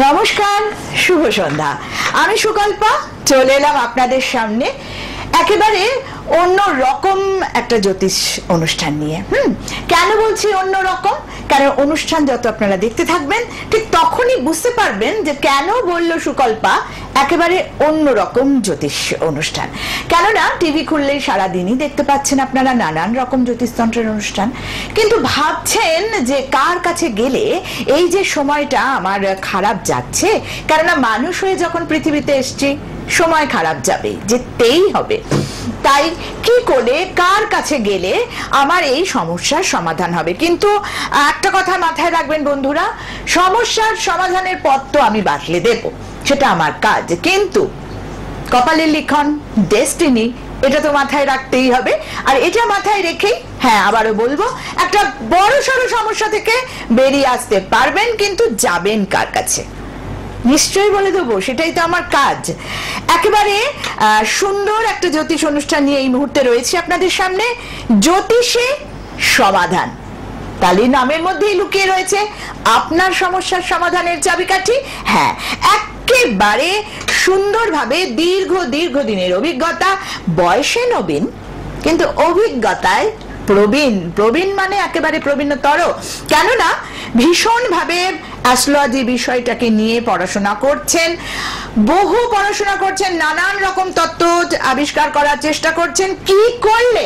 নমস্কার, শুভ সন্ধ্যা। আমি সুকল্পা চলে এলাম আপনাদের সামনে একেবারে অন্য রকম একটা জ্যোতিষ অনুষ্ঠান নিয়ে। কেন বলছি অন্য রকম? কারণ অনুষ্ঠান যত আপনারা দেখতে থাকবেন ঠিক তখনই বুঝতে পারবেন যে কেন বললো সুকল্পা একেবারে অন্য রকম জ্যোতিষ অনুষ্ঠান। কেননা টিভি খুললেই সারাদিনই দেখতে পাচ্ছেন আপনারা নানান রকম জ্যোতিষতন্ত্রের অনুষ্ঠান, কিন্তু ভাবছেন যে কার কাছে গেলে এই যে সময়টা আমার খারাপ যাচ্ছে, কেননা মানুষ হয়ে যখন পৃথিবীতে এসছি সময় খারাপ যাবে, যেতেই হবে। তাই কি করে কার কাছে গেলে আমার এই সমস্যার সমাধান হবে? কিন্তু একটা কথা মাথায় রাখবেন বন্ধুরা, সমস্যার সমাধানের পথ তো আমি বাতলে দেব, সেটা আমার কাজ, কিন্তু কপালের লিখন, ডেস্টিনি, এটা তো মাথায় রাখতেই হবে। আর এটা মাথায় রেখেই হ্যাঁ আবারও বলবো, একটা বড় সড়ো সমস্যা থেকে বেরিয়ে আসতে পারবেন, কিন্তু যাবেন কার কাছে নিশ্চয়ই বলে দেবো, সেটাই তো আমার কাজ। একেবারে সুন্দর একটা জ্যোতিষ অনুষ্ঠান নিয়ে এই মুহূর্তে রয়েছে আপনাদের সামনে, জ্যোতিষে সমাধান। তাহলে নামের মধ্যেই লুকিয়ে রয়েছে আপনার সমস্যার সমাধানের চাবিকাঠি। হ্যাঁ, একেবারে সুন্দরভাবে দীর্ঘদিনের অভিজ্ঞতা, বয়সে নবীন কিন্তু অভিজ্ঞতায় প্রবীণ। প্রবীণ মানে একেবারে প্রবীণতর, কেননা ভীষণভাবে অ্যাস্ট্রোলজি বিষয়টাকে নিয়ে পড়াশোনা করছেন, বহু পড়াশোনা করছেন, নানান রকম তত্ত্ব আবিষ্কার করার চেষ্টা করছেন কি করলে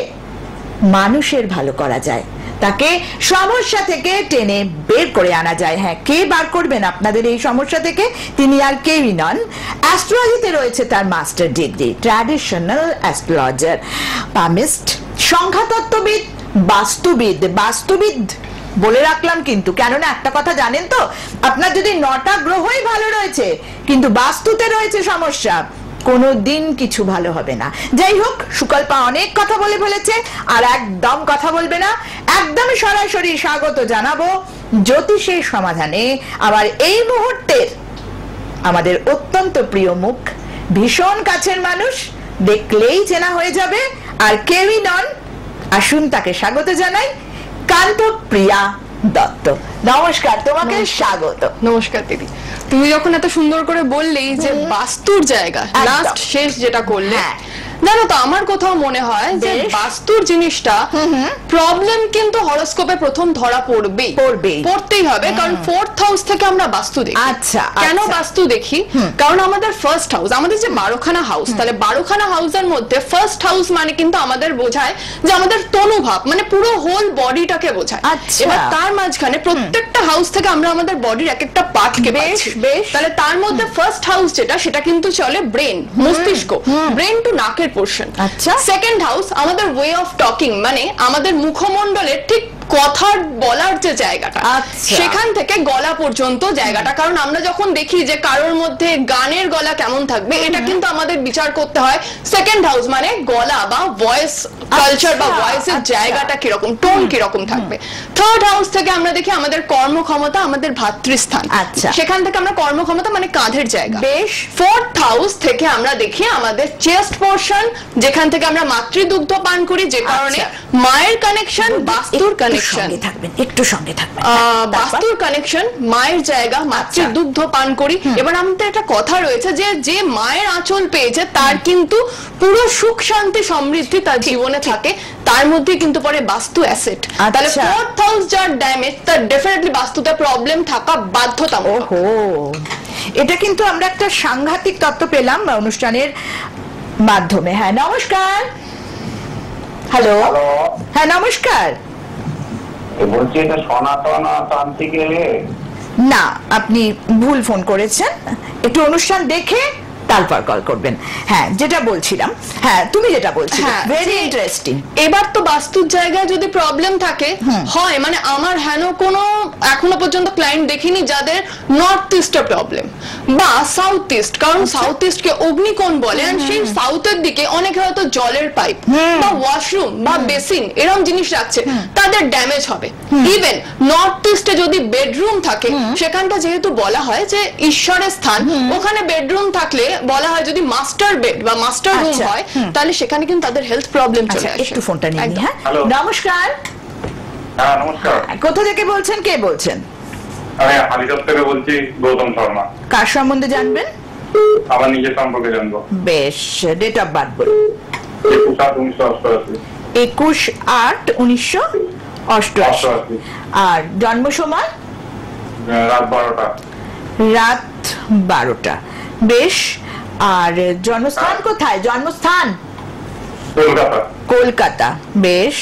মানুষের ভালো করা যায়, তাকে সমস্যা থেকে টেনে বের করে আনা যায়। হ্যাঁ, কে বার করবেন আপনাদের এই সমস্যা থেকে? তিনি আর কেউই নন, অ্যাস্ট্রোলজিতে রয়েছে তার master degree, traditional astrologer, palmist, সংখ্যাতত্ত্ববিদ, বাস্তুবিদ বলে রাখলাম কিন্তু, কেননা একটা কথা জানেন তো, আপনার যদি 9টা গ্রহই ভালো রয়েছে কিন্তু বাস্তুতে রয়েছে সমস্যা, কোনো দিন কিছু ভালো হবে না। যাই হোক, সুকল্পা অনেক কথা বলে ফেলেছে, আর একদম কথা বলবে না, একদমই সরাসরি স্বাগত জানাবো জ্যোতিষের সমাধানে। আবার এই মুহূর্তের আমাদের অত্যন্ত প্রিয় মুখ, ভীষণ কাছের মানুষ, দেখলেই চেনা হয়ে যাবে, আর কেউই নন, আসুন তাকে স্বাগত জানাই, কান্তপ্রিয়া দত্ত। নমস্কার, তোমাকে স্বাগত। নমস্কার দিদি। তুমি যখন এত সুন্দর করে বললেই যে বাস্তুর জায়গা, লাস্ট শেষ যেটা করলে, জানো তো আমার কোথাও মনে হয় যে বাস্তুর জিনিসটা প্রবলেম কিন্তু হরোস্কোপে প্রথম ধরা পড়তেই হবে, কারণ 4th হাউস থেকে আমরা বাস্তু দেখি। আচ্ছা, কেন বাস্তু দেখি? কারণ আমাদের ফার্স্ট হাউস, আমাদের যে 12খানা হাউস, তাহলে 12খানা হাউসের মধ্যে ফার্স্ট হাউস মানে কিন্তু আমাদের বোঝায় যে আমাদের তনুভাব, মানে পুরো হোল বডিটাকে বোঝায়। এবার তার মাঝখানে প্রত্যেকটা হাউস থেকে আমরা আমাদের বডির এক একটা পার্টকে পাচ্ছি। তাহলে তার মধ্যে ফার্স্ট হাউস যেটা, সেটা কিন্তু চলে ব্রেন, মস্তিষ্ক, ব্রেন টু নাকের পোর্শন। সেকেন্ড হাউস আমাদের ওয়ে অফ টকিং, মানে আমাদের মুখমণ্ডলের ঠিক কথার বলার যে জায়গাটা, সেখান থেকে গলা পর্যন্ত জায়গাটা। কারণ আমরা যখন দেখি যে কারোর মধ্যে গানের গলা কেমন থাকবে, এটা কিন্তু আমাদের বিচার করতে হয় সেকেন্ড হাউস, মানে গলা বা ভয়েস কালচার বা ভয়েসের জায়গাটা কিরকম, টোন কিরকম থাকবে। থার্ড হাউস থেকে আমরা দেখি আমাদের কর্মক্ষমতা, আমাদের ভাতৃস্থান, সেখান থেকে আমরা কর্মক্ষমতা মানে কাঁধের জায়গা। ফোর্থ হাউস থেকে আমরা দেখি আমাদের চেস্ট পোর্শন, যেখান থেকে আমরা মাতৃদুগ্ধ পান করি, যে কারণে মায়ের কানেকশন, বাস্তুর কানেকশন, বাস্তুর কানেকশন, মায়ের জায়গা, মাতৃদুগ্ধ পান করি। এবার আমাদের একটা কথা রয়েছে যে যে মায়ের আঁচল পেয়েছে তার কিন্তু পুরো সুখ শান্তি সমৃদ্ধি তার জীবনে থাকে, তার মধ্যে কিন্তু পরে বাস্তু অ্যাসেট। তাহলে 4th হাউস যার ড্যামেজ, তার ডেফিনেটলি বাস্তুতে প্রবলেম থাকা বাধ্যতামূলক। এটা কিন্তু আমরা একটা সাংঘাতিক তত্ত্ব পেলাম অনুষ্ঠানের মাধ্যমে। হ্যাঁ, নমস্কার। হ্যালো, হ্যাঁ নমস্কার। বলছি এটা সনাতন তান্ত্রিক? না, আপনি ভুল ফোন করেছেন, একটু অনুষ্ঠান দেখে তারপর কল করবেন। হ্যাঁ, যেটা বলছিলাম, হ্যাঁ তুমি যেটা বলছিলে, ভেরি ইন্টারেস্টিং। এবার তো বাস্তুর জায়গায় যদি প্রবলেম থাকে হয়, মানে আমার কোনো এখনো পর্যন্ত ক্লায়েন্ট দেখিনি যাদের নর্থ ইস্টে প্রবলেম বা সাউথ ইস্ট, কারণ সাউথ ইস্ট কে অগ্নিকোণ বলে, আর সেই সাউথের দিকে অনেকে হয়তো জলের পাইপ বা ওয়াশরুম বা বেসিন এরকম জিনিস রাখছে, তাদের ড্যামেজ হবে। ইভেন নর্থ ইস্টে যদি বেডরুম থাকে, সেখানটা যেহেতু বলা হয় যে ঈশ্বরের স্থান, ওখানে বেডরুম থাকলে বলা হয় যদি মাস্টার বেড বা মাস্টার রুম হয়, তাহলে সেখানে কিন্তু তাদের হেলথ প্রবলেম চলে আসে। একটু ফোনটা নিয়ে নিই। হ্যাঁ, নমস্কার। হ্যাঁ নমস্কার। কোথা থেকে বলছেন, কে বলছেন? আমি হালিশহর থেকে বলছি, গৌতম শর্মা। কার সম্বন্ধে জানবেন? আমার নিজের সম্পর্কে জানবো। বেশ, ডেট অফ বার্থ বলুন। 21/8/1988। আর জন্ম সময়? রাত 12টা। রাত 12টা। বেশ। আর জন্মস্থান কোথায়? জন্মস্থান? কলকাতা। কলকাতা। বেশ।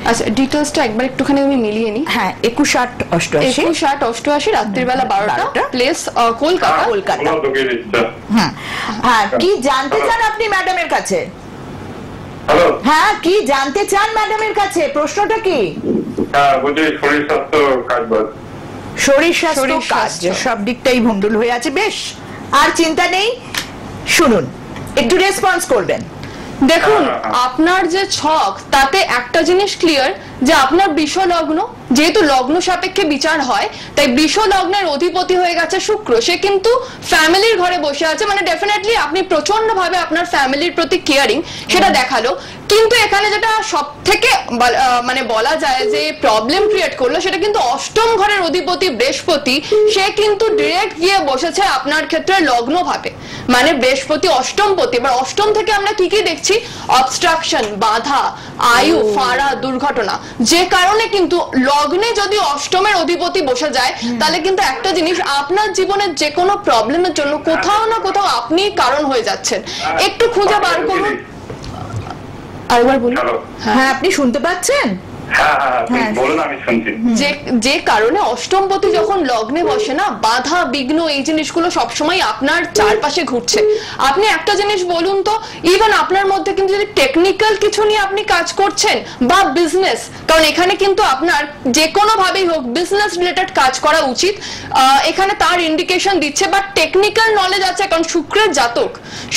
আচ্ছা, ডিটেইলসটা একবার একটুখানি আমি মিলিয়ে নিই। হ্যাঁ, 21/8/88। 21/8/88 রাত্রিবেলা 12টা, প্লেস কলকাতা। কলকাতা। হ্যাঁ, কি জানতে চান আপনি ম্যাডামের কাছে? হ্যালো। হ্যাঁ, কি জানতে চান ম্যাডামের কাছে? প্রশ্নটা কি? হ্যাঁ, বলছি শরীর স্বাস্থ্য, কাজবাজ। শরীর স্বাস্থ্য, কাজ, সব দিকটাই ভণ্ডুল হয়ে আছে। বেশ, আর চিন্তা নেই। শুনুন, একটু রেসপন্স করবেন। দেখুন, আপনার যে ছক তাতে একটা জিনিস ক্লিয়ার যে আপনার বৃষ লগ্ন, যেহেতু লগ্ন সাপেক্ষে বিচার হয়, তাই বৃষ লগ্নের অধিপতি হয়ে গেছে শুক্র। সে কিন্তু ফ্যামিলির ঘরে বসে আছে, মানে ডেফিনেটলি আপনি প্রচন্ড ভাবে আপনার ফ্যামিলির প্রতি কেয়ারিং, সেটা দেখালো। কিন্তু এখানে যেটা সব থেকে মানে বলা যায় যে প্রবলেম ক্রিয়েট করলো, সেটা কিন্তু অষ্টম ঘরের অধিপতি বৃহস্পতি। সে কিন্তু ডিরেক্ট গিয়ে বসেছে আপনার ক্ষেত্রে লগ্ন ভাবে, মানে বৃহস্পতি অষ্টমপতি। এবার অষ্টম থেকে আমরা কি কি দেখছি? অবস্ট্রাকশন, বাধা, আয়ু, ফাঁড়া, দুর্ঘটনা। যে কারণে কিন্তু লগ্নে যদি অষ্টমের অধিপতি বসে যায়, তাহলে কিন্তু একটা জিনিস, আপনার জীবনের যে কোনো প্রবলেমের জন্য কোথাও না কোথাও আপনি কারণ হয়ে যাচ্ছেন। একটু খুঁজে বার করুন। আরেকবার বলুন। হ্যাঁ, আপনি শুনতে পাচ্ছেন? যে কারণে অষ্টমপতি যখন লগ্নে বসে না, বাধা, বিঘ্ন, এই জিনিসগুলো সবসময় আপনার চারপাশে ঘুরছে। আপনি একটা জিনিস বলুন তো, ইভেন আপনার মধ্যে কিন্তু যদি টেকনিক্যাল কিছু নিয়ে আপনি কাজ করছেন বা বিজনেস, কারণ এখানে কিন্তু আপনার যে কোনো ভাবেই হোক বিজনেস রিলেটেড কাজ করা উচিত, এখানে তার ইন্ডিকেশন দিচ্ছে। বা টেকনিক্যাল নলেজ আছে, কারণ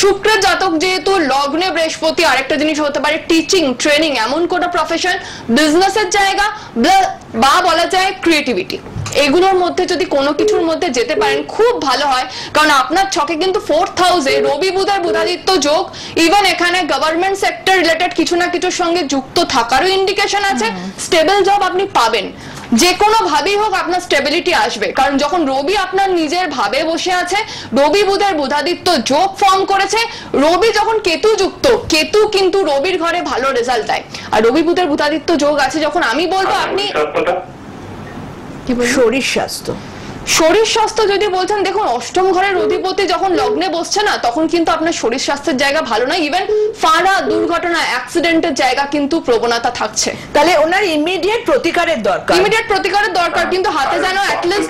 শুক্রের জাতক যেহেতু লগ্নে বৃহস্পতি। আরেকটা জিনিস হতে পারে টিচিং, ট্রেনিং, এমন কোনো প্রফেশন, বিজনেসের জায়গা, বা বলা যায় ক্রিয়েটিভিটি। এগুলোর মধ্যে যদি কোনো কিছুর মধ্যে যেতে পারেন খুব ভালো হয়। কারণ আপনার ছকে কিন্তু 4th হাউসে রবি বুধের বুধাদিত্য যোগ, ইভেন এখানে গভর্নমেন্ট সেক্টর রিলেটেড কিছু না কিছুর সঙ্গে যুক্ত থাকারও ইন্ডিকেশন আছে। স্টেবল জব আপনি পাবেন, যে কোনো ভাবেই হোক আপনার স্টেবিলিটি আসবে। কারণ যখন রবি আপনার নিজের ভাবে বসে আছে, রবি বুধের বুধাদিত্য যোগ ফর্ম করেছে, রবি যখন কেতু যুক্ত, কেতু কিন্তু রবির ঘরে ভালো রেজাল্ট দেয়। আর রবি বুধের বুধাদিত্য যোগ আছে যখন, আমি বলবো আপনি শরীর স্বাস্থ্য যদি বলছেন, দেখুন অষ্টম ঘরের অধিপতি যখন লগ্নে বসছে না, তখন কিন্তু আপনার শরীর স্বাস্থ্যের জায়গা ভালো নয়। ইভেন ফাঁড়া, দুর্ঘটনা, অ্যাক্সিডেন্টের জায়গা কিন্তু প্রবণতা থাকছে। তাহলে ওনার ইমিডিয়েট প্রতিকারের দরকার। কিন্তু হাতে যেন অ্যাটলিস্ট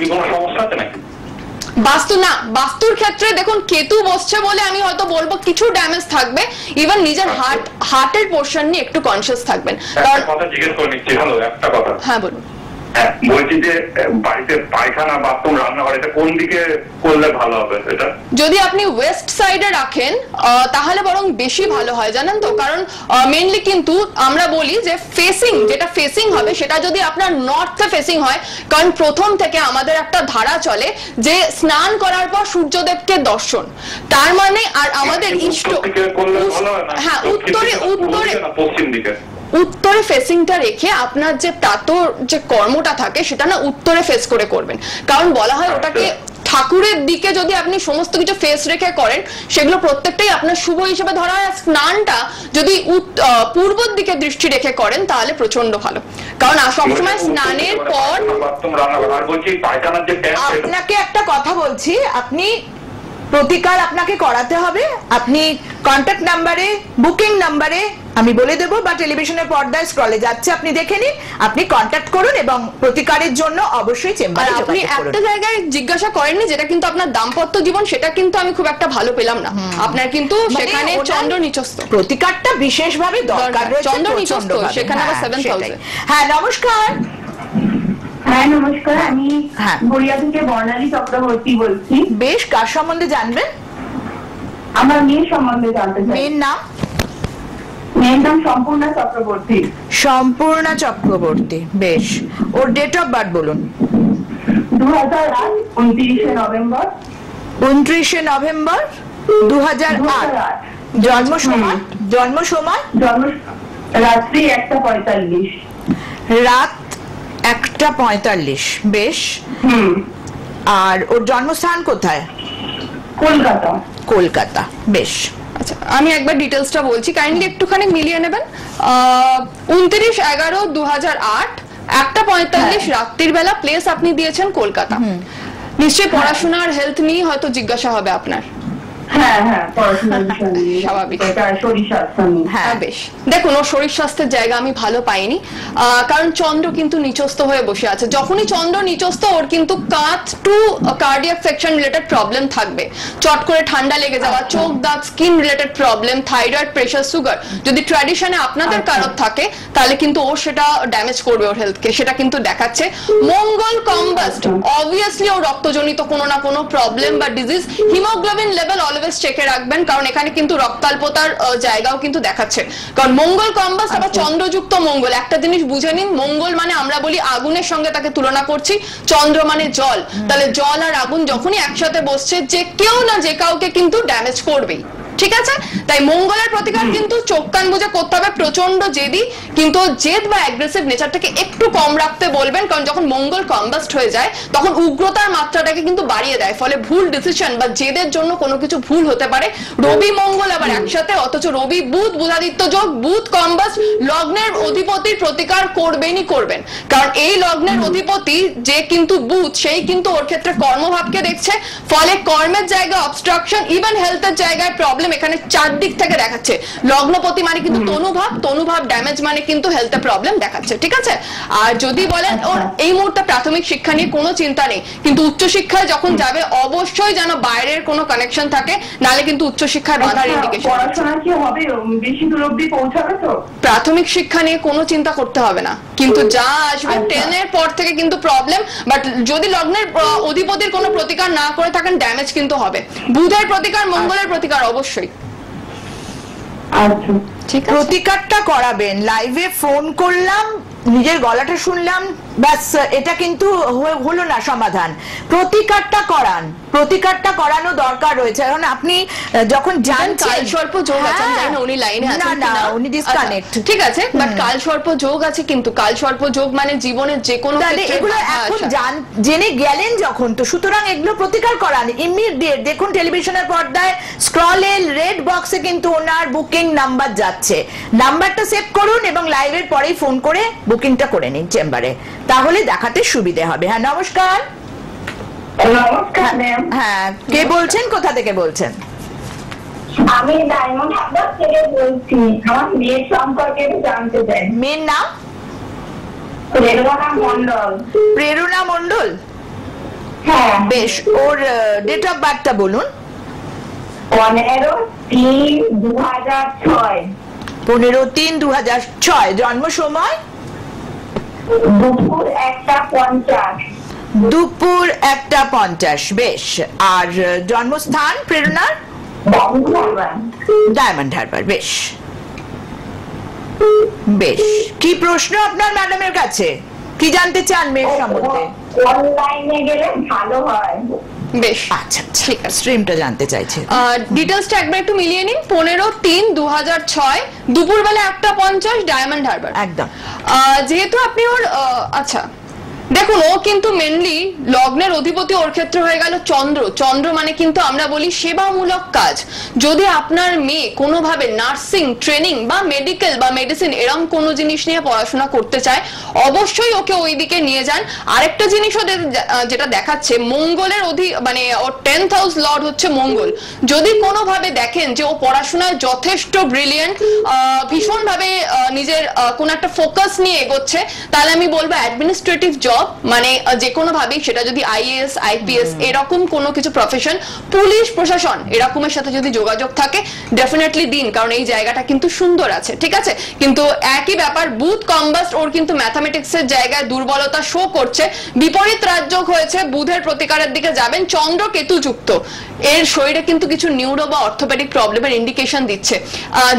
বাস্তুর ক্ষেত্রে দেখুন কেতু বসছে বলে আমি হয়তো বলবো কিছু ড্যামেজ থাকবে। ইভেন নিজের হার্টের পোর্শন নিয়ে একটু কনসিয়াস থাকবেন। হ্যাঁ, বলুন। বলছি যে বাড়িতে পায়খানা, বাথরুম, রান্নাঘর, এটা কোন দিকে করলে ভালো হবে? এটা যদি আপনি ওয়েস্ট সাইডে রাখেন তাহলে বরং বেশি ভালো হয়, জানেন তো। কারণ মেইনলি কিন্তু আমরা বলি যে যেটা ফেসিং হবে সেটা যদি আপনার নর্থে ফেসিং হয়, কারণ প্রথম থেকে আমাদের একটা ধারা চলে যে স্নান করার পর সূর্যদেবকে দর্শন, তার মানে আর আমাদের ইষ্ট, হ্যাঁ উত্তরে ফেসিংটা রেখে আপনার যে প্রাতঃ যে কর্মটা থাকে সেটা না উত্তরে ফেস করে করবেন। কারণ বলা হয় ওটাকে ঠাকুরের দিকে যদি আপনি সমস্ত কিছু ফেস রেখে করেন, সেগুলো প্রত্যেকটাই আপনার শুভ হিসেবে ধরা হয়। স্নানটা যদি পূর্বর দিকে দৃষ্টি রেখে করেন তাহলে প্রচন্ড ভালো। কারণ সবসময় স্নানের পর আপনাকে একটা কথা বলছি, আপনি প্রতিকার আপনাকে করাতে হবে। আপনি কন্ট্যাক্ট নাম্বারে, বুকিং নাম্বারে আমি বলে দেবো, বা টেলিভিশনের পর্দায় স্ক্রলে যাচ্ছে, আপনি দেখে নিন, আপনি কন্ট্যাক্ট করুন এবং প্রতিকারের জন্য অবশ্যই চেম্বারে যোগাযোগ করুন। আপনি একটা জায়গায় জিজ্ঞাসা করেননি, যেটা কিন্তু আপনার দাম্পত্য জীবন, সেটা কিন্তু আমি খুব একটা ভালো পেলাম না। আপনার কিন্তু সেখানে চন্দ্র নিচস্থ, প্রতিকারটা বিশেষভাবে দরকার রয়েছে। চন্দ্র নিচস্থ, সেখানে আবার 7th হাউসে। হ্যাঁ, নমস্কার। হ্যাঁ নমস্কার, আমি গড়িয়া থেকে বর্ণালী চক্রবর্তী বলছি। বেশ, কার সম্বন্ধে জানবেন? আমার মেয়ের সম্বন্ধে জানতে চাই। মেয়ের নাম? মেয়ের নাম সম্পূর্ণা চক্রবর্তী। সম্পূর্ণা চক্রবর্তী। বেশ, ওর ডেট অফ বার্থ বলুন। 2008 29 নভেম্বর। 29 নভেম্বর 2008। জন্ম সময়? জন্ম রাত্রি 1:45। রাত 1:45, বেশ। আর ওর জন্মস্থান কোথায়? কলকাতা। কলকাতা, বেশ। আচ্ছা, আমি একবার ডিটেলসটা বলছি, কাইন্ডলি একটুখানি মিলিয়ে নেবেন। 29/11/2008, 1:45 রাত্রির বেলা, প্লেস আপনি দিয়েছেন কলকাতা। নিশ্চয়ই পড়াশোনা আর হেলথ নিয়ে হয়তো জিজ্ঞাসা হবে আপনার। হ্যাঁ হ্যাঁ, পড়াশোনার বিষয় নিয়ে, স্বাভাবিক। শরীর স্বাস্থ্য নিয়ে। হ্যাঁ, বেশ। দেখুন, ওর শরীর স্বাস্থ্যের জায়গা আমি ভালো পাইনি, কারণ চন্দ্র কিন্তু নিচস্থ হয়ে বসে আছে। যখনই চন্দ্র নিচস্থ, ওর কিন্তু কাঁধ to cardiac section related problem থাকবে। চট করে ঠান্ডা লেগে যাওয়া, চোখ দাঁত, skin related problem, thyroid, pressure, sugar. যদি ট্র্যাডিশনে আপনাদের কারোর থাকে, তাহলে কিন্তু ও সেটা ড্যামেজ করবে ওর হেলথকে, সেটা কিন্তু দেখাচ্ছে। মঙ্গল কম্বাস্ট, অবভিয়াসলি ও রক্তজনিত কোনো না কোনো প্রবলেম বা ডিজিজ। হিমোগ্লোবিন লেভেল চেকে রাখবেন, কারণ এখানে কিন্তু রক্তাল্পতার জায়গাও কিন্তু দেখাচ্ছে। কারণ মঙ্গল কম্বাস্ট আবার চন্দ্রযুক্ত মঙ্গল, একটা জিনিস বুঝে নিন, মঙ্গল মানে আমরা বলি আগুনের সঙ্গে তাকে তুলনা করছি, চন্দ্র মানে জল। তাহলে জল আর আগুন যখনই একসাথে বসছে, যে কেউ না যে কাউকে কিন্তু ড্যামেজ করবেই। ঠিক আছে, তাই মঙ্গলের প্রতিকার কিন্তু চোখ কান বুঝে করতে হবে। প্রচন্ড জেদি, কিন্তু জেদ বা অ্যাগ্রেসিভ নেচারটাকে একটু কম রাখতে বলবেন, কারণ যখন মঙ্গল কম্বাস্ট হয়ে যায়, তখন উগ্রতার মাত্রাটাকে কিন্তু বাড়িয়ে দেয়। ফলে ভুল ডিসিশন বা জেদের জন্য কোনো কিছু ভুল হতে পারে। রবি মঙ্গল আবার একসাথে, অথচ রবি বুধ, বুধাদিত্য যোগ, বুধ কম্বাস্ট, লগ্নের অধিপতির প্রতিকার করবেনই করবেন। কারণ এই লগ্নের অধিপতি যে কিন্তু বুধ, সেই কিন্তু ওর ক্ষেত্রে কর্মভাবকে দেখছে। ফলে কর্মের জায়গায় অবস্ট্রাকশন, ইভেন হেলথের জায়গায় প্রবলেম এখানে চারদিক থেকে দেখাচ্ছে। লগ্নপতি মানে কিন্তু তনুভাব, তনুভাব ড্যামেজ মানে কিন্তু হেলথে প্রবলেম দেখাচ্ছে। ঠিক আছে, আর যদি বলেন ওর এই মুহূর্তে প্রাথমিক শিক্ষা নিয়ে কোনো চিন্তা নেই, কিন্তু উচ্চশিক্ষায় যখন যাবে অবশ্যই যেন বাইরের কোনো কানেকশন থাকে, নালে কিন্তু উচ্চশিক্ষায় বাধার ইন্ডিকেশন। পড়াশোনা কি হবে, বেশি দূর অবধি পৌঁছাবে তো? প্রাথমিক শিক্ষা নিয়ে কোনো চিন্তা করতে হবে না, কিন্তু যা আসবে 10 এর পর থেকে কিন্তু প্রবলেম। বাট যদি লগ্নের অধিপতির কোনো প্রতিকার না করে থাকেন, ড্যামেজ কিন্তু হবে। বুধের প্রতিকার, মঙ্গলের প্রতিকার অবশ্যই। ঠিক আছে, প্রতিকারটা করাবেন। লাইভে ফোন করলাম, নিজের গলাটা শুনলাম, ব্যাস, এটা কিন্তু হলো না সমাধান। প্রতিকারটা করান, প্রতিকারটা করানো দরকার রয়েছে। এখন আপনি যখন জানছেন কালসর্প যোগ আছে, আমি জানি না উনি লাইনে আছেন কিনা, উনি ডিসকানেক্ট। ঠিক আছে, বাট কালসর্প যোগ আছে, কিন্তু কালসর্প যোগ মানে জীবনের যে কোনো ক্ষেত্রে এগুলো এখন জেনে গেলেন যখন, তো সুতরাং এগুলো প্রতিকার করান ইমিডিয়েট। দেখুন টেলিভিশনের পর্দায় স্ক্রলে রেড বক্সে কিন্তু ওনার বুকিং নাম্বার যাচ্ছে, নাম্বারটা সেভ করুন এবং লাইভের পরেই ফোন করে বুকিংটা করে নিন চেম্বারে, তাহলে দেখাতে সুবিধে হবে। হ্যাঁ, নমস্কার। নমস্কার ম্যাম। হ্যাঁ, কে বলছেন, কোথা থেকে বলছেন? আমি ডায়মন্ড হারবার থেকে বলছি। আমার মেয়ের সম্পর্কে জানতে চাই। মেয়ের নাম? প্রেরণা মণ্ডল। প্রেরণা মণ্ডল, হ্যাঁ। বেশ, ওর ডেট অফ বার্থটা বলুন। 15/3/2006। 15/3/2006। জন্ম সময়? দুপুর 1:50। দুপুর 1:50, বেশ। আর জন্মস্থান প্রেরণার? ডায়মন্ড হারবার, বেশ বেশ। কি প্রশ্ন আপনার ম্যাডামের কাছে, কি জানতে চান মেয়ের সম্বন্ধে? অনলাইনে গেলে ভালো হয়। বেশ, আচ্ছা, ঠিক আছে, স্ট্রিমটা জানতে চাইছে। ডিটেইলসটা একবার একটু মিলিয়ে নিন। 15/3/2006 দুপুরবেলা 1:50, ডায়মন্ড হারবার। একদম। যেহেতু আপনি ওর আচ্ছা দেখুন, ও কিন্তু মেনলি লগ্নের অধিপতি ওর ক্ষেত্রে হয়ে গেল চন্দ্র। চন্দ্র মানে কিন্তু আমরা বলি সেবামূলক কাজ। যদি আপনার মেয়ে কোনোভাবে নার্সিং ট্রেনিং বা মেডিকেল বা মেডিসিন এরকম কোনো জিনিস নিয়ে পড়াশোনা করতে চায়, অবশ্যই ওকে ওই দিকে নিয়ে যান। আরেকটা জিনিসও যেটা দেখাচ্ছে, মঙ্গলের মানে ওর 10th হাউস লর্ড হচ্ছে মঙ্গল। যদি কোনোভাবে দেখেন যে ও পড়াশোনায় যথেষ্ট ব্রিলিয়েন্ট, ভীষণভাবে নিজের কোন একটা ফোকাস নিয়ে এগোচ্ছে, তাহলে আমি বলবো অ্যাডমিনিস্ট্রেটিভ জব, মানে যে কোনো ভাবে সেটা যদি আইএএস, আইপিএস এরকম কোনো কিছু প্রফেশন, পুলিশ প্রশাসন এরকমের সাথে যদি যোগাযোগ থাকে, ডেফিনেটলি দিন, কারণ এই জায়গাটা কিন্তু সুন্দর আছে। ঠিক আছে, কিন্তু একই ব্যাপার, বুধ কম্বাস্ট ওর কিন্তু ম্যাথামেটিক্স এর জায়গায় দুর্বলতা শো করছে। বিপরীত রাজযোগ হয়েছে, বুধের প্রতিকারের দিকে যাবেন। চন্দ্র কেতু যুক্ত, এর শরীরে কিন্তু কিছু নিউরো বা অর্থোপেডিক প্রবলেমের ইন্ডিকেশন দিচ্ছে।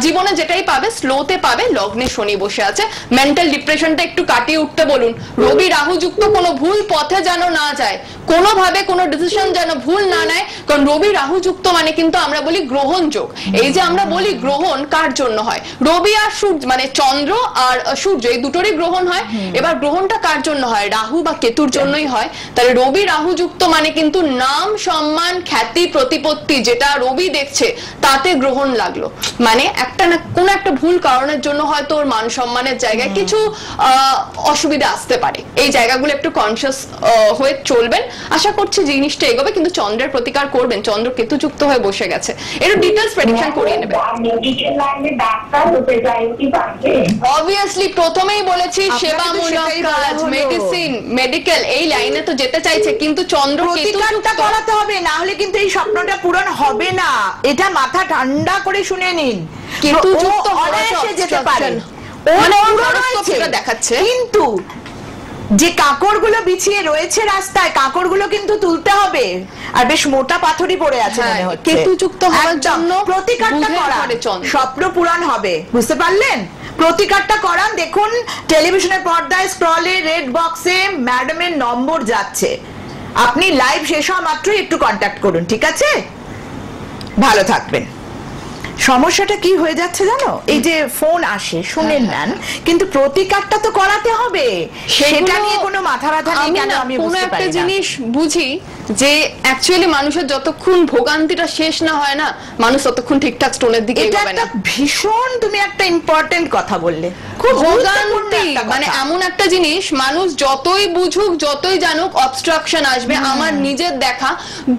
জীবনে যেটাই পাবে স্লোতে পাবে। লগ্নে শনি বসে আছে, মেন্টাল ডিপ্রেশনটা একটু কাটিয়ে উঠতে বলুন। রবি রাহু যুক্ত, কোনো ভুল পথে যেন না যায়, কোনোভাবে কোনো ডিসিশন যেন ভুল না নেয়, কারণ রবি রাহু যুক্ত মানে কিন্তু আমরা বলি গ্রহণ যোগ। এই যে আমরা বলি গ্রহণ কার জন্য হয়, রবি আর সূর্য মানে চন্দ্র আর সূর্য এই দুটোরই গ্রহণ হয়। এবার গ্রহণটা কার জন্য হয়, রাহু বা কেতুর জন্যই হয়। তাহলে রবি রাহু যুক্ত মানে কিন্তু নাম সম্মান খ্যাতি প্রতিপত্তি যেটা রবি দেখছে তাতে গ্রহণ লাগলো, মানে একটা না কোনো একটা ভুল কারণের জন্য হয়তো ওর মান সম্মানের জায়গায় কিছু অসুবিধা আসতে পারে। এই জায়গাগুলো একটু কনসিয়াস হয়ে চলবেন, আশা করছি জিনিসটা এগোবে। কিন্তু চন্দ্রের প্রতিকার করবেন, চন্দ্র কেতু যুক্ত হয়ে বসে গেছে, একটু ডিটেইলস প্রেডিকশন করিয়ে নেবেন। অবভিয়াসলি প্রথমেই বলেছি সেবামূলক কাজ, মেডিসিন, মেডিকেল এই লাইনে তো যেতে চাইছে, কিন্তু চন্দ্র কেতু যুক্ত করাতে হবে, না হলে কিন্তু এই স্বপ্নটা পূরণ হবে না। এটা মাথা ঠান্ডা করে শুনে নিন, কেতু যুক্ত অনায়াসে যেতে পারে, মানে ওর দেখাচ্ছে। কিন্তু যে কাঁকড়গুলো বিছিয়ে রয়েছে রাস্তায়, কাঁকড়গুলো কিন্তু তুলতে হবে। আর বেশ মোটা পাথরই পড়ে আছে মনে হচ্ছে। কেতু যুক্ত হওয়ার জন্য প্রতিকারটা করান, স্বপ্ন পূরণ হবে, বুঝতে পারলেন? প্রতিকারটা করান। দেখুন টেলিভিশনের পর্দায় স্ক্রলে রেড বক্সে ম্যাডামের নম্বর যাচ্ছে, আপনি লাইভ শেষ হওয়া মাত্রই একটু কন্ট্যাক্ট করুন, ঠিক আছে? ভালো থাকবেন। সমস্যাটা কি হয়ে যাচ্ছে জানো, এই যে ফোন আসে শুনে নেন, কিন্তু প্রতিকারটা তো করাতে হবে, সেটা নিয়ে কোনো মাথা ব্যথা নেই কেন আমি বুঝতে পারি না। একটা জিনিস বুঝি যে অ্যাকচুয়ালি মানুষের যতক্ষণ ভোগান্তিটা শেষ না হয় না, মানুষ ততক্ষণ ঠিকঠাক স্টোনের দিকে এগোবে না। ভীষণ তুমি একটা ইম্পর্টেন্ট কথা বললে, খুব ভোগান্তি মানে এমন একটা জিনিস, মানুষ যতই বুঝুক যতই জানুক অবস্ট্রাকশন আসবে। আমার নিজের দেখা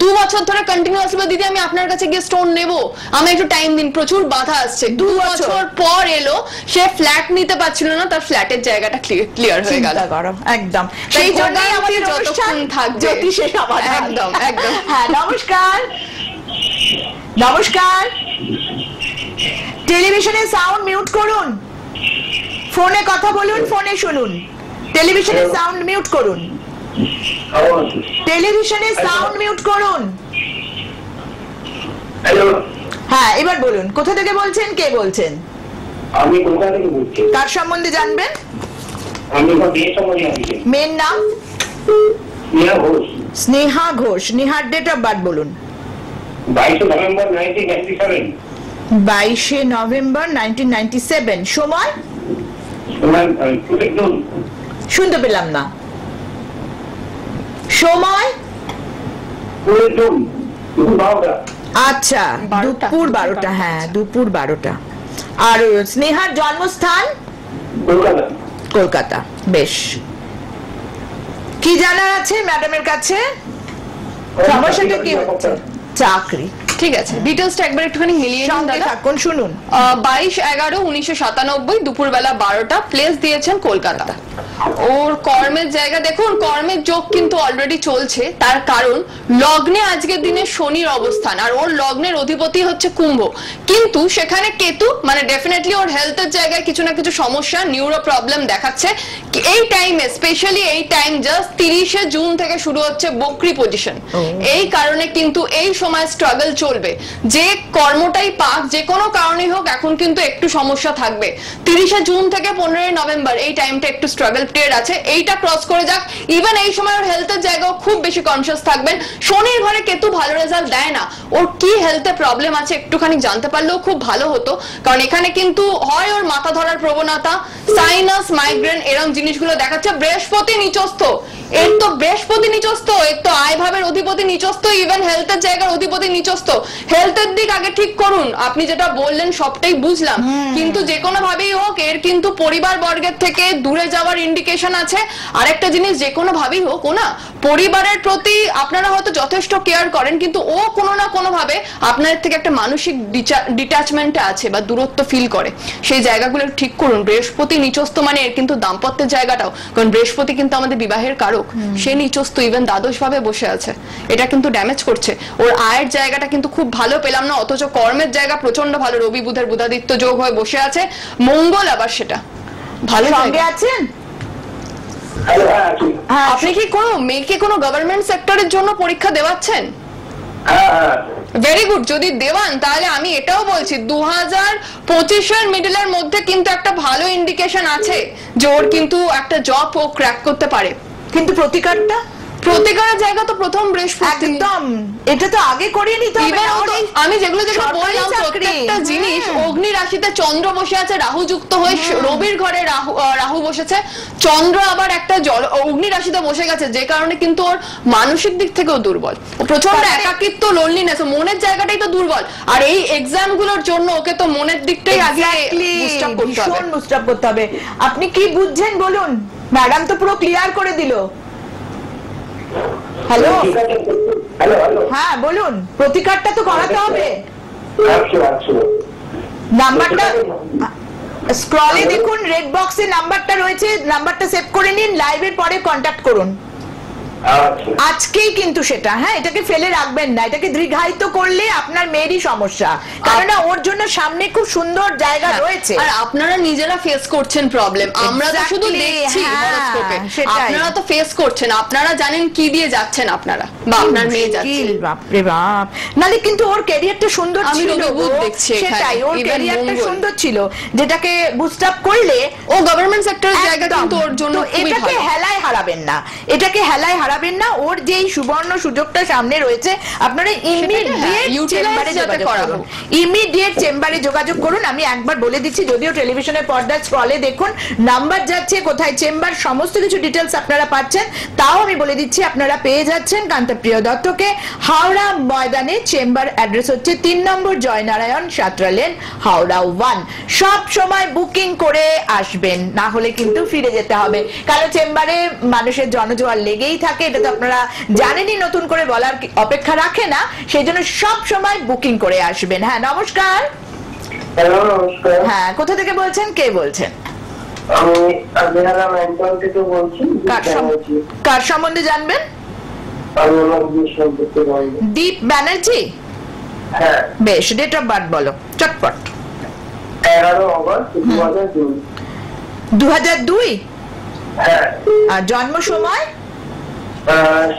2 বছর ধরে কন্টিনিউয়াসলি দিদি আমি আপনার কাছে গিয়ে স্টোন নেব, আমি একটু টাইম দিন, প্রচুর বাধা আসছে। 2 বছর পর এলো, সে ফ্ল্যাট নিতে পারছিল না, তার ফ্ল্যাটের জায়গাটা ক্লিয়ার হয়ে গেল। একদম সেই জন্যই আমাদের অনুষ্ঠান থাকবে জ্যোতিষের সমাধান। একদম একদম। হ্যাঁ নমস্কার, নমস্কার। টেলিভিশনের সাউন্ড মিউট করুন, ফোনে কথা বলুন, ফোনে শুনুন। টেলিভিশনের সাউন্ড মিউট করুন, টেলিভিশনের সাউন্ড মিউট করুন। হ্যাঁ এবার বলুন, কোথা থেকে বলছেন, কে বলছেন? আমি কলকাতা থেকে বলছি। কার সম্বন্ধে জানবেন? আমি মেয়ের সম্বন্ধে জানছি। মেয়ের নাম? স্নেহা ঘোষ। স্নেহা ঘোষ। স্নেহার ডেট অফ বার্থ বলুন। 22 নভেম্বর 1997। 22 নভেম্বর 1997। সময়? শুনতে পেলাম না। সময়? আচ্ছা দুপুর 12টা। হ্যাঁ দুপুর 12টা। আর স্নেহার জন্মস্থান? কলকাতা। বেশ, কি জানার আছে ম্যাডামের কাছে? সমস্যাটা কি হচ্ছে? চাকরি। ঠিক আছে, ডিটেইলসটা একবার একটুখানি মিলিয়ে নিন দাদা। থাকুন, শুনুন। 22/11/1997 দুপুরবেলা 12টা, প্লেস দিয়েছেন কলকাতা। ওর কর্মের জায়গা দেখুন, কর্মের যোগ কিন্তু অলরেডি চলছে, তার কারণ লগ্নে আজকের দিনে শনির অবস্থান, আর ওর লগ্নের অধিপতি হচ্ছে কুম্ভ, কিন্তু সেখানে কেতু, মানে ডেফিনেটলি ওর হেলথের জায়গায় কিছু না কিছু সমস্যা, নিউরো প্রবলেম দেখাচ্ছে। এই টাইমে স্পেশালি এই টাইম জাস্ট 30শে জুন থেকে শুরু হচ্ছে বক্রি পজিশন। এই কারণে কিন্তু এই সময় স্ট্রাগল চলবে, যে কর্মটাই পাক যে কোনো কারণেই হোক, এখন কিন্তু একটু সমস্যা থাকবে। 30শে জুন থেকে 15 নভেম্বর এই টাইমটা একটু স্ট্রাগল পিরিয়ড আছে, এইটা ক্রস করে যাক। ইভেন এই সময় ওর হেলথের জায়গাও খুব বেশি কনসিয়াস থাকবেন। শনির ঘরে কেতু ভালো রেজাল্ট দেয় না, ওর কি হেলথে প্রবলেম আছে একটুখানি জানতে পারলেও খুব ভালো হতো, কারণ এখানে কিন্তু হয় ওর মাথা ধরার প্রবণতা, সাইনাস, মাইগ্রেন এরকম জিনিসগুলো দেখাচ্ছে। বৃহস্পতি নিচস্থ, এর তো বৃহস্পতি নিচস্থ, এর তো আয় ভাবের অধিপতি নিচস্থ, ইভেন হেলথের জায়গার অধিপতি নিচস্থ। হেলথের দিক আগে ঠিক করুন। আপনি যেটা বললেন সবটাই বুঝলাম, কিন্তু যে কোনো ভাবেই হোক এর কিন্তু পরিবার বর্গের থেকে দূরে যাওয়ার ইন্ডিকেশন আছে। আরেকটা জিনিস, যে কোনো ভাবেই হোক ও না পরিবারের প্রতি আপনারা হয়তো যথেষ্ট কেয়ার করেন, কিন্তু ও কোনো না কোনো ভাবে আপনাদের থেকে একটা মানসিক ডিট্যাচমেন্টে আছে বা দূরত্ব ফিল করে। সেই জায়গাগুলো ঠিক করুন। বৃহস্পতি নিচস্থ মানে এর কিন্তু দাম্পত্যের জায়গাটাও, কারণ বৃহস্পতি কিন্তু আমাদের বিবাহের কারক, সে নিচস্থ, ইভেন দ্বাদশ ভাবে বসে আছে, এটা কিন্তু ড্যামেজ করছে। ওর আয়ের জায়গাটা কিন্তু খুব ভালো পেলাম না, অথচ কর্মের জায়গা প্রচন্ড ভালো, রবি বুধের বুধাদিত্য যোগ হয়ে বসে আছে, মঙ্গল আবার সেটা ভালো। সঙ্গে আছেন? আপনি কি কোনো মেয়েকে কোনো গভর্নমেন্ট সেক্টরের জন্য পরীক্ষা দেওয়াচ্ছেন? Very good. যদি দেওয়ান তাহলে আমি এটাও বলছি 2025-এর মিডলের মধ্যে কিন্তু একটা ভালো ইন্ডিকেশন আছে যে ওর কিন্তু একটা জব ও ক্র্যাক করতে পারে। কিন্তু প্রতিকারটা প্রতিকারের জায়গা তো প্রথম বৃহস্পতি। একদম, এটা তো আগে করিয়ে নিতে হবে। আমি যেগুলো যেগুলো সরকারি বললাম চাকরি। প্রত্যেকটা জিনিস, অগ্নি রাশিতে চন্দ্র বসে আছে, রাহু যুক্ত হয়ে রবির ঘরে রাহু বসেছে, চন্দ্র আবার একটা অগ্নি রাশিতে বসে গেছে, যে কারণে কিন্তু ওর মানসিক দিক থেকেও দুর্বল, প্রচন্ড একাকিত্ব, লোনলিনেস, মনের জায়গাটাই তো দুর্বল। আর এই এক্সাম গুলোর জন্য ওকে তো মনের দিকটাই আগে বুস্ট আপ করতে হবে। বুস্ট আপ করতে হবে। আপনি কি বুঝছেন বলুন, ম্যাডাম তো পুরো ক্লিয়ার করে দিল। হ্যালো, হ্যালো হ্যালো, হ্যাঁ বলুন, প্রতিকারটা তো করাতে হবে। আচ্ছা, নাম্বারটা স্ক্রলে দেখুন, রেড বক্সে নাম্বারটা রয়েছে, নাম্বারটা সেভ করে নিন, লাইভের পরে কন্ট্যাক্ট করুন। আজকেই কিন্তু সেটা, হ্যাঁ, এটাকে ফেলে রাখবেন না, এটাকে দীর্ঘায়িত করলে আপনার মেয়েরই সমস্যা, কারণ ওর জন্য সামনে খুব সুন্দর জায়গা রয়েছে। আর আপনারা নিজেরা ফেস করছেন প্রবলেম, আমরা তো শুধু দেখছি হরোস্কোপে, আপনারা তো ফেস করছেন, আপনারা জানেন কি দিয়ে যাচ্ছেন আপনারা, বা আপনার মেয়ে যাচ্ছে। বাপরে বাপ, নালে কিন্তু ওর ক্যারিয়ারটা সুন্দর ছিল, সেটাই, ওর ক্যারিয়ারটা সুন্দর ছিল, যেটাকে বুস্ট আপ করলে ও গভর্নমেন্ট সেক্টরের জায়গা কিন্তু ওর জন্য খুবই ভালো। এটাকে হেলায় হারাবেন না, এটাকে হেলায় হারাবেন না, ওর যেই সুবর্ণ সুযোগটা সামনে রয়েছে, আপনারা ইমিডিয়েট চেম্বারে যোগাযোগ করুন। আমি একবার বলে দিচ্ছি, যদিও টেলিভিশনের পর্দার স্ক্রলে দেখুন নাম্বার যাচ্ছে, কোথায় চেম্বার, সমস্ত কিছু ডিটেলস আপনারা পাচ্ছেন, তাও আমি বলে দিচ্ছি, আপনারা পেয়ে যাচ্ছেন কান্তপ্রিয় দত্তকে হাওড়া ময়দানে। চেম্বার অ্যাড্রেস হচ্ছে 3 নম্বর জয়নারায়ণ সাঁতরা লেন, হাওড়া 1। সব সময় বুকিং করে আসবেন, না হলে কিন্তু ফিরে যেতে হবে, কারণ চেম্বারে মানুষের জনজোয়ার লেগেই থাকে, এটা তো আপনারা জানেনই, নতুন করে বলার অপেক্ষা রাখে না, সেই জন্য সব সময় বুকিং করে আসবেন। হ্যাঁ, নমস্কার। হ্যালো, নমস্কার। হ্যাঁ, কোথা থেকে বলছেন, কে বলছেন? আমি আজহারা ম্যানটন থেকে বলছি। কার সম্বন্ধে জানবেন? আমি আমার বিয়ে সম্পর্কে বলবো। দীপ ব্যানার্জি? হ্যাঁ। বেশ, ডেট অফ বার্থ বলো চটপট। 11 অগস্ট 2002। 2002? হ্যাঁ। আর জন্ম সময়?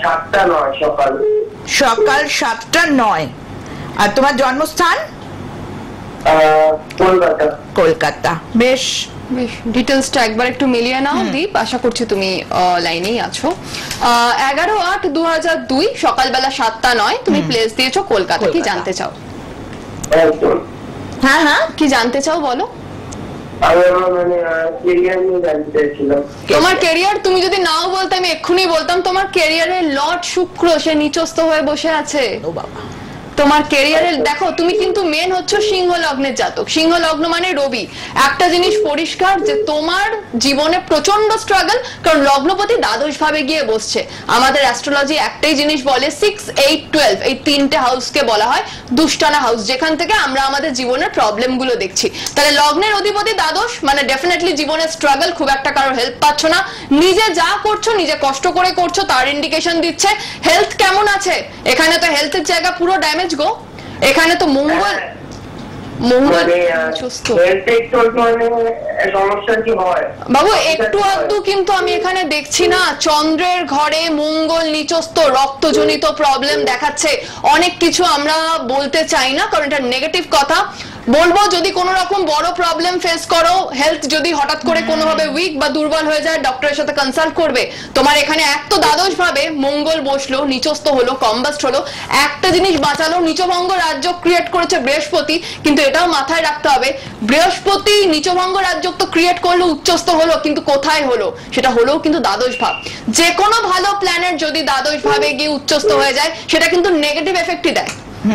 7টা 9 সকাল 7টা 9। আর তোমার জন্মস্থান? কলকাতা। কলকাতা, বেশ। ডিটেলসটা একবার একটু মিলিয়ে নাও দীপ, আশা করছি তুমি লাইনেই আছো। 11/8/2002 সকালবেলা 7টা 9, তুমি প্লেস দিয়েছো কলকাতা। কি জানতে চাও? হ্যাঁ হ্যাঁ, কি জানতে চাও বলো। তোমার ক্যারিয়ার তুমি যদি নাও বলতে, আমি এক্ষুনি বলতাম তোমার ক্যারিয়ারের লর্ড শুক্র সে নিচস্থ হয়ে বসে আছে। ও বাবা, তোমার ক্যারিয়ারের দেখো, তুমি কিন্তু মেন হচ্ছে সিংহ লগ্নের জাতক, সিংহ লগ্ন মানে রবি। একটা জিনিস পরিষ্কার যে তোমার জীবনে প্রচন্ড স্ট্রাগল, কারণ লগ্নপতি দ্বাদশ ভাবে গিয়ে বসছে। আমাদের অ্যাস্ট্রোলজি একটাই জিনিস বলে, 6, 8, 12 এই 3টে হাউসকে বলা হয় দুষ্টানা হাউস, যেখান থেকে আমরা আমাদের জীবনের প্রবলেম গুলো দেখছি। তাহলে লগ্নের অধিপতি দ্বাদশ মানে ডেফিনেটলি জীবনের স্ট্রাগল, খুব একটা কারোর হেল্প পাচ্ছ না, নিজে যা করছো নিজে কষ্ট করে করছো, তার ইন্ডিকেশন দিচ্ছে। হেলথ কেমন আছে? এখানে তো হেলথের জায়গা পুরো ড্যামেজ গো, এখানে তো মঙ্গল বাবু একটু আধটু কিন্তু আমি এখানে দেখছি না। চন্দ্রের ঘরে মঙ্গল নিচস্থ, রক্তজনিত প্রবলেম দেখাচ্ছে। অনেক কিছু আমরা বলতে চাই না, কারণ এটা নেগেটিভ কথা। বলবো যদি কোনো রকম বড় প্রবলেম ফেস করো, হেলথ যদি হঠাৎ করে কোনোভাবে উইক বা দুর্বল হয়ে যায়, ডক্টরের সাথে কনসাল্ট করবে। তোমার এখানে এক তো দ্বাদশ ভাবে মঙ্গল বসলো, নিচস্থ হলো, কম্বাস্ট হলো, একটা জিনিস বাঁচালো, নিচভঙ্গ রাজ্য ক্রিয়েট করেছে বৃহস্পতি। কিন্তু এটাও মাথায় রাখতে হবে, বৃহস্পতি নিচভঙ্গ রাজ্য তো ক্রিয়েট করলো, উচ্চস্থ হলো, কিন্তু কোথায় হলো? সেটা হলেও কিন্তু দ্বাদশ ভাব। যে কোনো ভালো প্ল্যানেট যদি দ্বাদশ ভাবে গিয়ে উচ্চস্থ হয়ে যায়, সেটা কিন্তু নেগেটিভ এফেক্টই দেয়।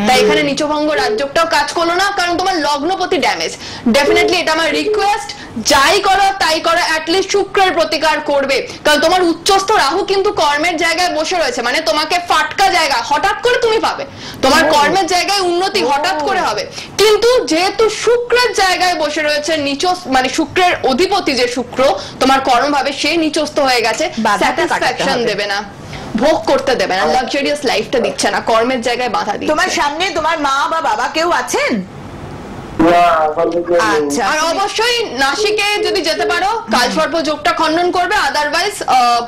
তাই এখানে নিচভঙ্গ রাজ্যটাও কাজ করলো না, কারণ তোমার লগ্নপতি ড্যামেজ। ডেফিনেটলি এটা আমার রিকোয়েস্ট, যাই করো তাই করো, অ্যাটলিস্ট শুক্রের প্রতিকার করবে, কারণ তোমার উচ্চস্থ রাহু কিন্তু কর্মের জায়গায় বসে রয়েছে, মানে তোমাকে ফাটকা জায়গা হঠাৎ করে তুমি পাবে, তোমার কর্মের জায়গায় উন্নতি হঠাৎ করে হবে। কিন্তু যেহেতু শুক্রের জায়গায় বসে রয়েছে নিচ, মানে শুক্রের অধিপতি যে শুক্র তোমার কর্ম ভাবে, সে নিচস্থ হয়ে গেছে, স্যাটিসফ্যাকশন দেবে না, ভোগ করতে দেবে না, লাক্সারিয়াস লাইফটা দিচ্ছে না, কর্মের জায়গায় বাধা দিচ্ছে। তোমার সামনে তোমার মা বা বাবা কেউ আছেন? না আপাতত নেই। আচ্ছা আর অবশ্যই নাসিকে যদি যেতে পারো কালসর্প যোগটা খণ্ডন করবে, আদারওয়াইজ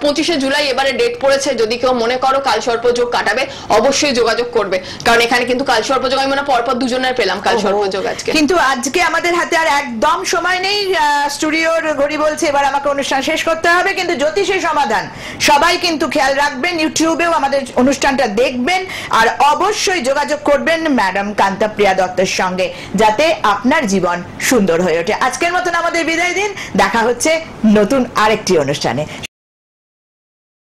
25শে জুলাই এবারে ডেট পড়েছে, যদি কেউ মনে করো কালসর্প যোগ কাটাবে অবশ্যই যোগাযোগ করবে, কারণ এখানে কিন্তু কালসর্প যোগ আমি মনে হয় পরপর দুজনের পেলাম কালসর্প যোগ আজকে। কিন্তু আজকে আমাদের হাতে আর একদম সময় নেই, স্টুডিওর ঘড়ি বলছে এবার আমাকে অনুষ্ঠান শেষ করতে হবে, কিন্তু জ্যোতিষের সমাধান সবাই কিন্তু খেয়াল রাখবেন, ইউটিউবেও আমাদের অনুষ্ঠানটা দেখবেন আর অবশ্যই যোগাযোগ করবেন ম্যাডাম কান্তাপ্রিয়া দত্তের সঙ্গে, যাতে আপনার জীবন সুন্দর হয়ে ওঠে। আজকের মতন আমাদের বিদায় দিন, দেখা হচ্ছে নতুন আরেকটি অনুষ্ঠানে।